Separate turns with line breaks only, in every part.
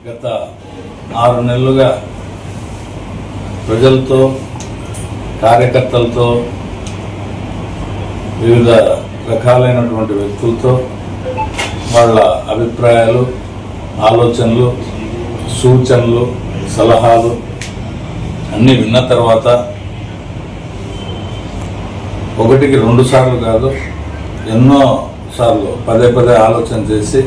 గత 6 నెలలుగా ప్రజలతో కార్యకర్తలతో వివిధ రకాలైనటువంటి వ్యక్తులతో వాళ్ళ అభిప్రాయాలు, ఆలోచనలు, సూచనలు, సలహాలు అన్నీ విన్న తర్వాత ఒకటికి 2 సార్లు కాదు, ఎన్నో సార్లు పదే ఆలోచన చేసి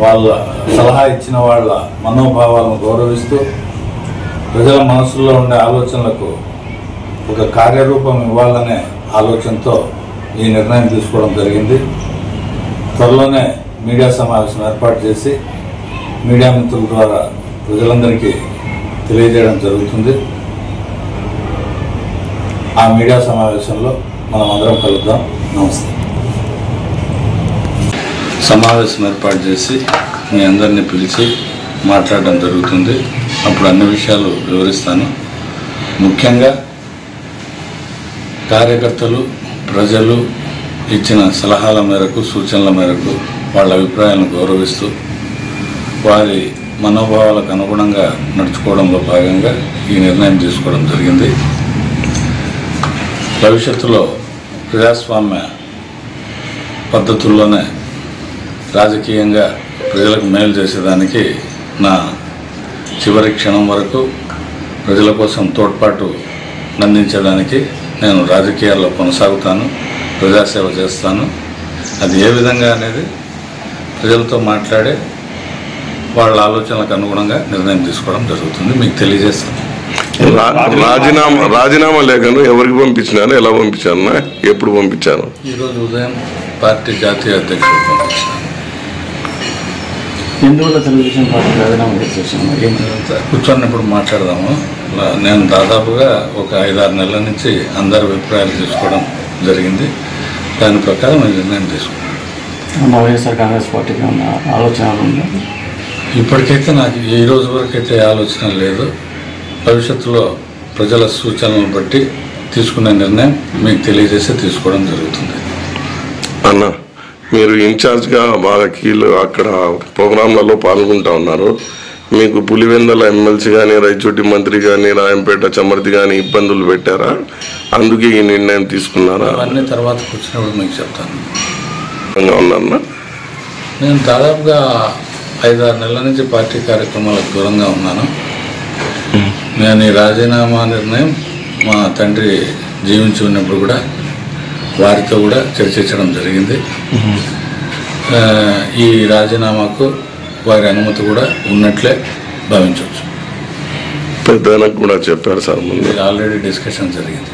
వాళ్ళ సలహా ఇచ్చిన వాళ్ళ మనోభావాలను గౌరవిస్తూ ప్రజల మనసులో ఉండే ఆలోచనలకు ఒక కార్యరూపం ఇవ్వాలనే ఆలోచనతో ఈ నిర్ణయం తీసుకోవడం జరిగింది. త్వరలోనే మీడియా సమావేశం ఏర్పాటు చేసి మీడియా మిత్రుల ద్వారా ప్రజలందరికీ తెలియజేయడం జరుగుతుంది. ఆ మీడియా సమావేశంలో మనం అందరం కలుద్దాం. నమస్తే. సమావేశం ఏర్పాటు చేసి మీ అందరినీ పిలిచి మాట్లాడడం జరుగుతుంది. అప్పుడు అన్ని విషయాలు వివరిస్తాను. ముఖ్యంగా కార్యకర్తలు, ప్రజలు ఇచ్చిన సలహాల మేరకు, సూచనల మేరకు వాళ్ళ అభిప్రాయాలను గౌరవిస్తూ వారి మనోభావాలకు అనుగుణంగా నడుచుకోవడంలో భాగంగా ఈ నిర్ణయం తీసుకోవడం జరిగింది. భవిష్యత్తులో ప్రజాస్వామ్య పద్ధతుల్లోనే రాజకీయంగా ప్రజలకు మేలు చేసేదానికి నా చివరి క్షణం వరకు ప్రజల కోసం తోడ్పాటు అందించడానికి నేను రాజకీయాల్లో కొనసాగుతాను, ప్రజాసేవ చేస్తాను. అది ఏ విధంగా అనేది ప్రజలతో మాట్లాడే వాళ్ళ ఆలోచనలకు అనుగుణంగా నిర్ణయం తీసుకోవడం జరుగుతుంది. మీకు తెలియజేస్తాను.
రాజీనామా లేఖను ఎవరికి పంపించినారు, ఎలా పంపించారు, ఎప్పుడు పంపించారు?
ఈరోజు ఉదయం పార్టీ జాతీయ అధ్యక్షుడు పంపించాను.
ఎందువల్ల తెలుగుదేశం పార్టీ రాజీనామా చేసేసాను?
కూర్చొన్నప్పుడు మాట్లాడదాము. నేను దాదాపుగా ఒక 5-6 నెలల నుంచి అందరి అభిప్రాయాలు తీసుకోవడం జరిగింది. దాని ప్రకారం నేను నిర్ణయం తీసుకున్నాను.
వైఎస్ఆర్ కాంగ్రెస్ పార్టీకి ఉన్న ఆలోచన ఉందా?
ఇప్పటికైతే నాకు ఈ రోజు వరకు అయితే ఆలోచన లేదు. భవిష్యత్తులో ప్రజల సూచనలను బట్టి తీసుకునే నిర్ణయం మీకు తెలియజేసి తీసుకోవడం జరుగుతుంది.
అన్న, మీరు ఇన్ఛార్జ్గా బాగా అక్కడ ప్రోగ్రాంలలో పాల్గొంటూ ఉన్నారు. మీకు పులివెందల ఎమ్మెల్సీ కానీ, రైచోటి మంత్రి కానీ, రాయంపేట చమర్తి కానీ ఇబ్బందులు పెట్టారా? అందుకే ఈ నిర్ణయం తీసుకున్నారా?
అవన్నీ తర్వాత కూర్చున్నప్పుడు మీకు చెప్తాను.
ఉన్నారన్నా,
నేను దాదాపుగా 5-6 నెలల నుంచి పార్టీ కార్యక్రమాలకు దూరంగా ఉన్నాను. నేను ఈ రాజీనామా నిర్ణయం మా తండ్రి జీవించి ఉన్నప్పుడు కూడా వారితో కూడా చర్చించడం జరిగింది. ఈ రాజీనామాకు వారి అనుమతి కూడా ఉన్నట్లే భావించవచ్చు.
పెద్దలకు కూడా చెప్పారు సార్, ముందు
ఆల్రెడీ డిస్కషన్ జరిగింది.